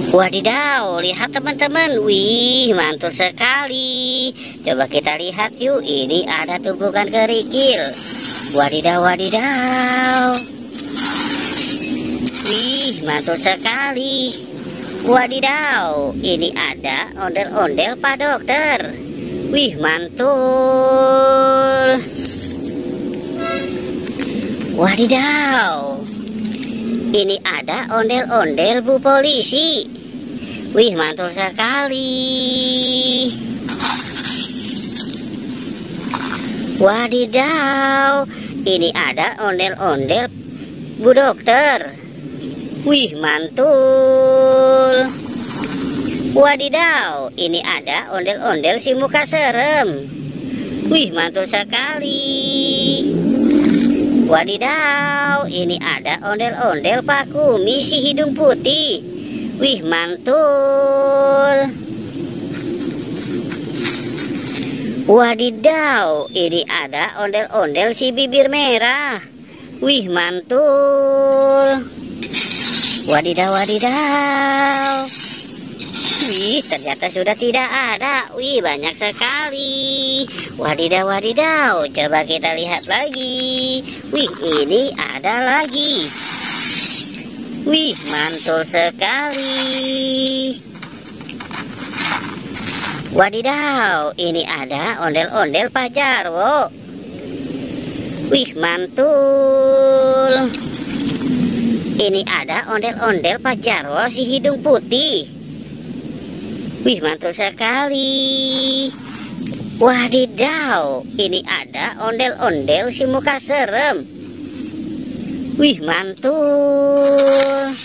Wadidaw, lihat teman-teman. Wih, mantul sekali. Coba kita lihat yuk. Ini ada tumpukan kerikil. Wadidaw, wadidaw. Wih, mantul sekali. Wadidaw, ini ada ondel-ondel Pak Dokter. Wih, mantul. Wadidaw, ini ada ondel-ondel Bu Polisi. Wih, mantul sekali. Wadidaw, ini ada ondel-ondel Bu Dokter. Wih, mantul. Wadidaw, ini ada ondel-ondel si muka serem. Wih, mantul sekali. Wadidaw, ini ada ondel-ondel Pak Kumis si hidung putih. Wih, mantul. Wadidaw, ini ada ondel-ondel si bibir merah. Wih, mantul. Wadidaw, wadidaw. Wih, ternyata sudah tidak ada. Wih, banyak sekali. Wadidaw, wadidaw. Coba kita lihat lagi. Wih, ini ada lagi. Wih, mantul sekali. Wadidaw, ini ada ondel-ondel Pak Jarwo. Wih, mantul. Ini ada ondel-ondel Pak Jarwo si hidung putih. Wih, mantul sekali. Wadidaw, ini ada ondel-ondel si muka serem. Wih, mantul.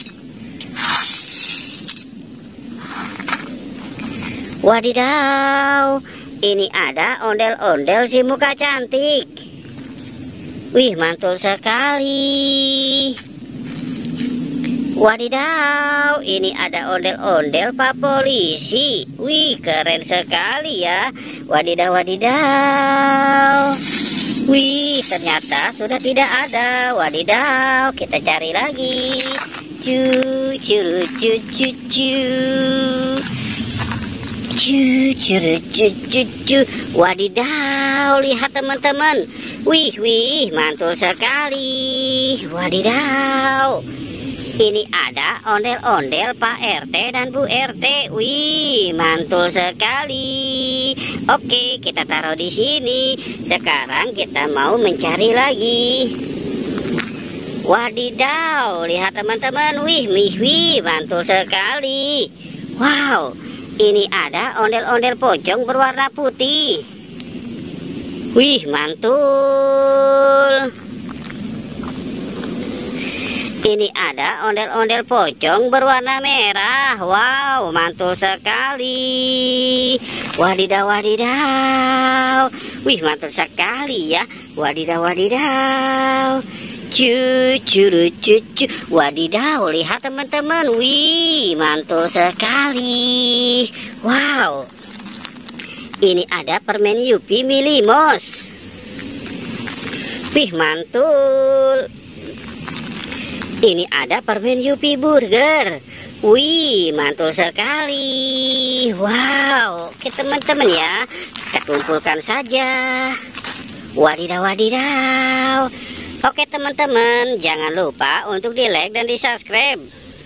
Wadidaw, ini ada ondel-ondel si muka cantik. Wih, mantul sekali. Wadidaw, ini ada ondel-ondel Pak Polisi. Wih, keren sekali ya. Wadidaw, wadidaw. Wih, ternyata sudah tidak ada. Wadidaw, kita cari lagi. Cu, cu, cu, cu, cu. Cu, cu, cu, cu, cu. Wadidaw, lihat teman-teman. Wih, wih, mantul sekali. Wadidaw. Ini ada ondel-ondel Pak RT dan Bu RT. Wih, mantul sekali. Oke, kita taruh di sini. Sekarang kita mau mencari lagi. Wadidaw, lihat teman-teman. Wih, wih, wih, mantul sekali. Wow, ini ada ondel-ondel pocong berwarna putih. Wih, mantul. Ini ada ondel-ondel pocong berwarna merah. Wow, mantul sekali. Wadidaw, wadidaw. Wih, mantul sekali ya. Wadidaw, wadidaw. Cu, cu. Wadidaw, lihat teman-teman. Wih, mantul sekali. Wow. Ini ada permen Yupi Milimos. Wih, mantul. Ini ada permen Yupi Burger. Wih, mantul sekali. Wow, oke teman-teman ya, kita kumpulkan saja. Wadidaw, wadidaw. Oke teman-teman, jangan lupa untuk di like dan di subscribe.